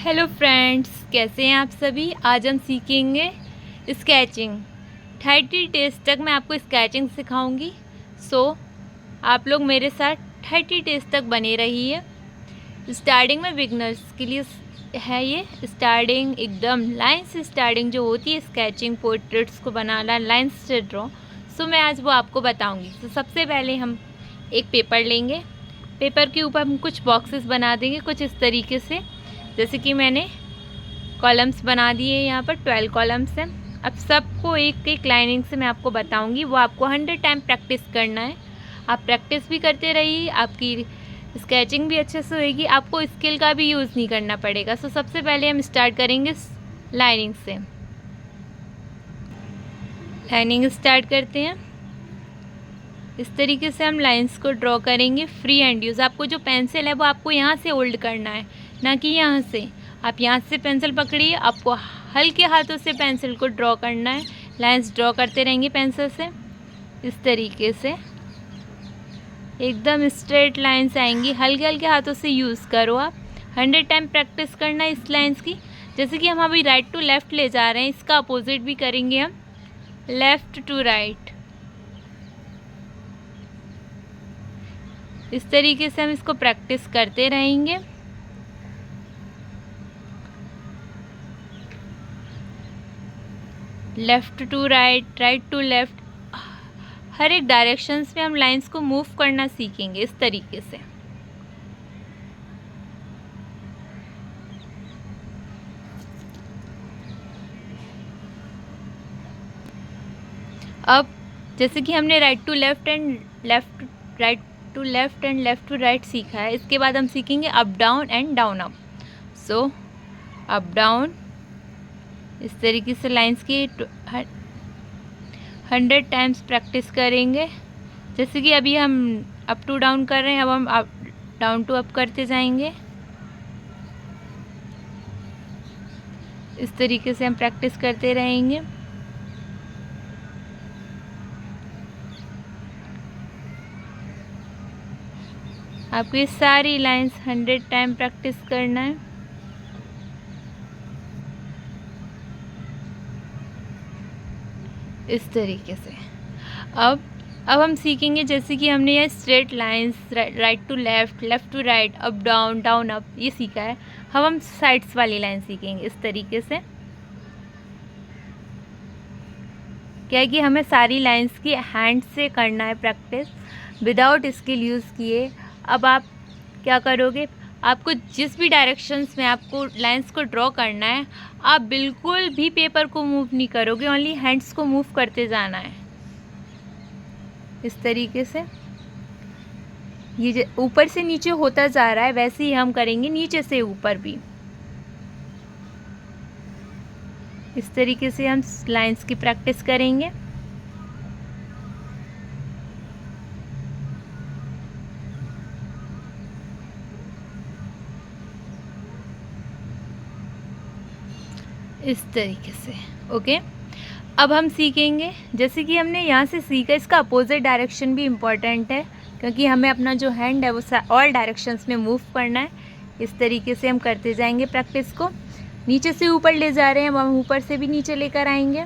Hello friends, कैसे हैं आप सभी। आज हम सीखेंगे स्केचिंग। 30 डेज तक मैं आपको स्केचिंग सिखाऊंगी। आप लोग मेरे साथ 30 डेज तक बने रहिए। स्टार्टिंग में बिगनर्स के लिए है ये। स्टार्टिंग एकदम लाइन से स्टार्टिंग जो होती है स्केचिंग, पोर्ट्रेट्स को बनाना लाइन से ड्रॉ। मैं आज वो आपको बताऊंगी। सबसे पहले हम एक पेपर लेंगे। पेपर के ऊपर हम कुछ बॉक्सेस बना देंगे कुछ इस तरीके से। जैसे कि मैंने कॉलम्स बना दिए, यहाँ पर 12 कॉलम्स हैं। अब सबको एक एक लाइनिंग से मैं आपको बताऊंगी, वो आपको 100 टाइम प्रैक्टिस करना है। आप प्रैक्टिस भी करते रहिए, आपकी स्केचिंग भी अच्छे से होगी, आपको स्केल का भी यूज़ नहीं करना पड़ेगा। सबसे पहले हम स्टार्ट करेंगे लाइनिंग से। लाइनिंग स्टार्ट करते हैं। इस तरीके से हम लाइंस को ड्रॉ करेंगे। Free hand use. आपको जो पेंसिल है वो आपको यहाँ से होल्ड करना है, ना कि यहाँ से। आप यहाँ से पेंसिल पकड़िए, आपको हल्के हाथों से पेंसिल को ड्रॉ करना है। लाइंस ड्रॉ करते रहेंगे पेंसिल से इस तरीके से, एकदम स्ट्रेट लाइंस आएंगी। हल्के हल्के हाथों से यूज़ करो आप। 100 टाइम प्रैक्टिस करना है इस लाइंस की। जैसे कि हम अभी राइट टू लेफ़्ट ले जा रहे हैं, इसका अपोजिट भी करेंगे हम, लेफ़्ट टू राइट। इस तरीके से हम इसको प्रैक्टिस करते रहेंगे। Left to right, right to left, हर एक डायरेक्शंस में हम लाइंस को मूव करना सीखेंगे इस तरीके से। अब जैसे कि हमने right to left and left, right to left and left to right सीखा है, इसके बाद हम सीखेंगे up down and down up. Up down, इस तरीके से लाइंस की 100 टाइम्स प्रैक्टिस करेंगे। जैसे कि अभी हम अप टू डाउन कर रहे हैं, अब हम अप डाउन टू अप करते जाएंगे। इस तरीके से हम प्रैक्टिस करते रहेंगे। आपको ये सारी लाइंस 100 टाइम प्रैक्टिस करना है। इस तरीके से अब हम सीखेंगे, जैसे कि हमने ये straight lines, right to left, left to right, up down, down up, ये सीखा है। अब हम साइड्स वाली लाइन सीखेंगे इस तरीके से। क्या है कि हमें सारी लाइंस की हैंड से करना है प्रैक्टिस, विदाउट स्किल यूज़ किए। अब आप क्या करोगे, आपको जिस भी डायरेक्शंस में आपको लाइंस को ड्रॉ करना है, आप बिल्कुल भी पेपर को मूव नहीं करोगे, ओनली हैंड्स को मूव करते जाना है। इस तरीके से ये ऊपर से नीचे होता जा रहा है, वैसे ही हम करेंगे नीचे से ऊपर भी। इस तरीके से हम लाइंस की प्रैक्टिस करेंगे। इस तरीके से ओके। अब हम सीखेंगे, जैसे कि हमने यहाँ से सीखा, इसका अपोजिट डायरेक्शन भी इम्पॉर्टेंट है, क्योंकि हमें अपना जो हैंड है वो ऑल डायरेक्शंस में मूव करना है। इस तरीके से हम करते जाएंगे प्रैक्टिस को। नीचे से ऊपर ले जा रहे हैं, अब हम ऊपर से भी नीचे लेकर आएंगे।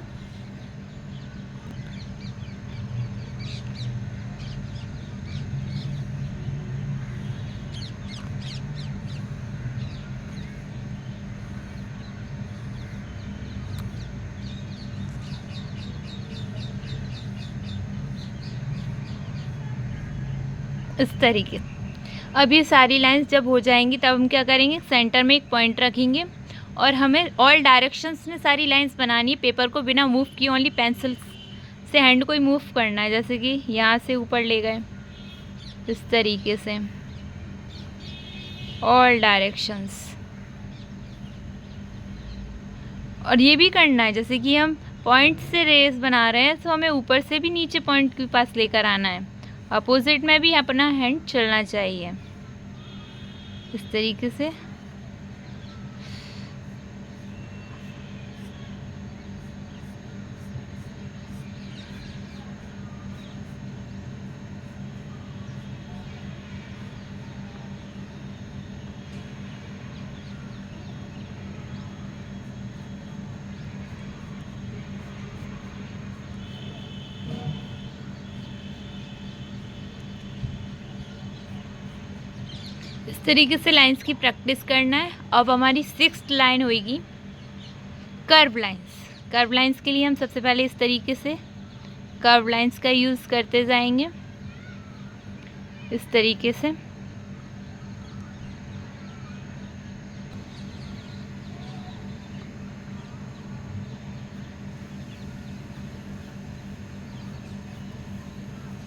इस तरीके। अब ये सारी लाइंस जब हो जाएंगी, तब हम क्या करेंगे, सेंटर में एक पॉइंट रखेंगे और हमें ऑल डायरेक्शंस में सारी लाइंस बनानी है। पेपर को बिना मूव किए, ओनली पेंसिल से हैंड को ही मूव करना है। जैसे कि यहाँ से ऊपर ले गए, इस तरीके से ऑल डायरेक्शंस। और ये भी करना है, जैसे कि हम पॉइंट से रेस बना रहे हैं, तो हमें ऊपर से भी नीचे पॉइंट के पास लेकर आना है। अपोजिट में भी अपना हैंड चलना चाहिए इस तरीके से। तरीके से लाइंस की प्रैक्टिस करना है। अब हमारी 6th लाइन होगी कर्व लाइंस। कर्व लाइंस के लिए हम सबसे पहले इस तरीके से कर्व लाइंस का यूज़ करते जाएंगे, इस तरीके से।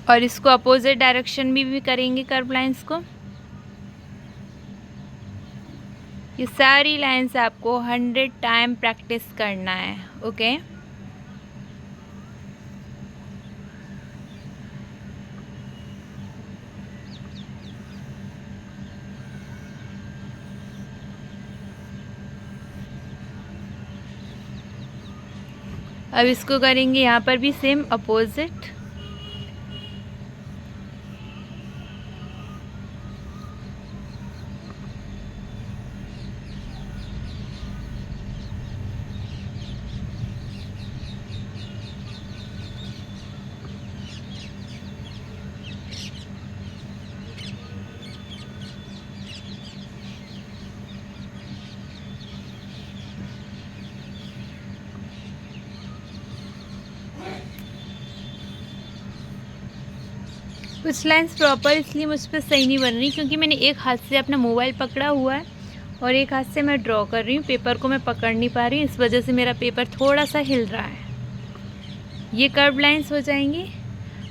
और इसको अपोजिट डायरेक्शन में भी करेंगे कर्व लाइंस को। ये सारी लाइंस आपको 100 टाइम प्रैक्टिस करना है, ओके। अब इसको करेंगे यहाँ पर भी सेम अपोजिट। कुछ लाइंस प्रॉपर इसलिए मुझ पर सही नहीं बन रही क्योंकि मैंने एक हाथ से अपना मोबाइल पकड़ा हुआ है और एक हाथ से मैं ड्रॉ कर रही हूँ। पेपर को मैं पकड़ नहीं पा रही हूँ, इस वजह से मेरा पेपर थोड़ा सा हिल रहा है। ये कर्व लाइंस हो जाएंगी।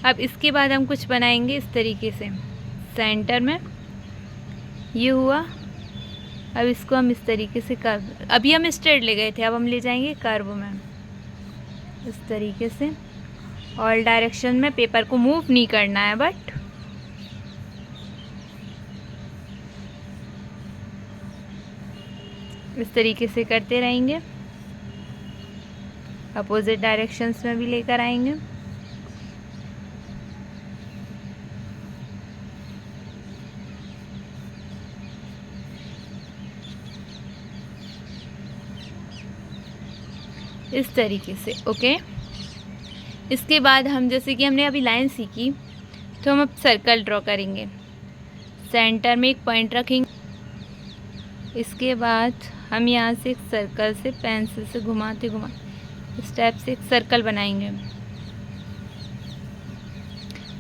अब इसके बाद हम कुछ बनाएंगे इस तरीके से सेंटर में, ये हुआ। अब इसको हम इस तरीके से कर्व, अभी हम स्ट्रेट ले गए थे, अब हम ले जाएंगे कर्व में इस तरीके से। ऑल डायरेक्शन में पेपर को मूव नहीं करना है, बट इस तरीके से करते रहेंगे। अपोजिट डायरेक्शंस में भी लेकर आएंगे। इस तरीके से, ओके। इसके बाद हम, जैसे कि हमने अभी लाइन सीखी, तो हम अब सर्कल ड्रॉ करेंगे। सेंटर में एक पॉइंट रखेंगे। इसके बाद हम यहाँ से एक सर्कल से पेंसिल से घुमाते घुमाते इस टाइप से एक सर्कल बनाएंगे।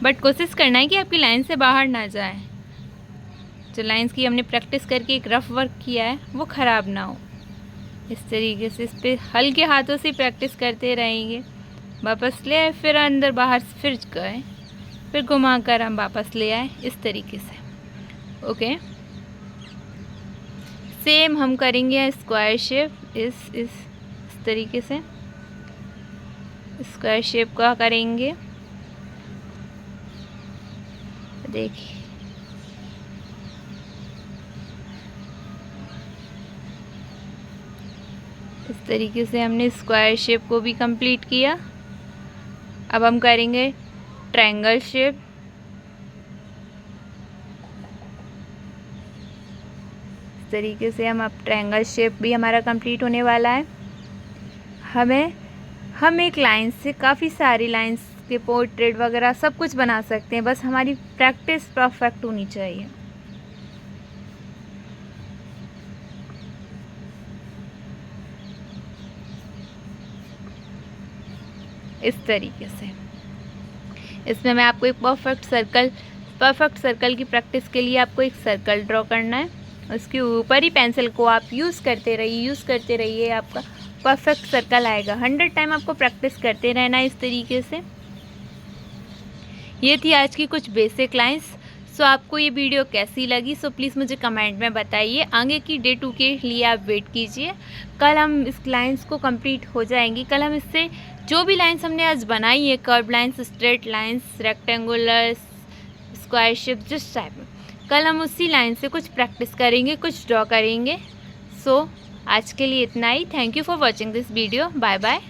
बट कोशिश करना है कि आपकी लाइन से बाहर ना जाए। जो लाइंस की हमने प्रैक्टिस करके एक रफ वर्क किया है वो ख़राब ना हो। इस तरीके से इस पर हल्के हाथों से प्रैक्टिस करते रहेंगे। वापस ले आए, फिर अंदर बाहर फिर गए, फिर घुमा कर हम वापस ले आए, इस तरीके से, ओके। सेम हम करेंगे स्क्वायर शेप। इस तरीके से स्क्वायर शेप का करेंगे। देखिए इस तरीके से हमने स्क्वायर शेप को भी कंप्लीट किया। अब हम करेंगे ट्रायंगल शेप। इस तरीके से हम, अब ट्रायंगल शेप भी हमारा कंप्लीट होने वाला है। हम एक लाइन से काफ़ी सारी लाइंस के पोर्ट्रेट वगैरह सब कुछ बना सकते हैं, बस हमारी प्रैक्टिस परफेक्ट होनी चाहिए। इस तरीके से इसमें मैं आपको एक परफेक्ट सर्कल की प्रैक्टिस के लिए आपको एक सर्कल ड्रॉ करना है। उसके ऊपर ही पेंसिल को आप यूज़ करते रहिए, आपका परफेक्ट सर्कल आएगा। 100 टाइम आपको प्रैक्टिस करते रहना है इस तरीके से। ये थी आज की कुछ बेसिक लाइंस। सो आपको ये वीडियो कैसी लगी, सो प्लीज़ मुझे कमेंट में बताइए। आगे की डे 2 के लिए आप वेट कीजिए। कल हम इस लाइंस को कंप्लीट हो जाएंगी। कल हम इससे जो भी लाइंस हमने आज बनाई है, curve lines, straight lines, rectangular, square shape, जिस टाइप में, कल हम उसी लाइन से कुछ प्रैक्टिस करेंगे, कुछ ड्रॉ करेंगे। सो आज के लिए इतना ही। Thank you for watching this video. Bye bye.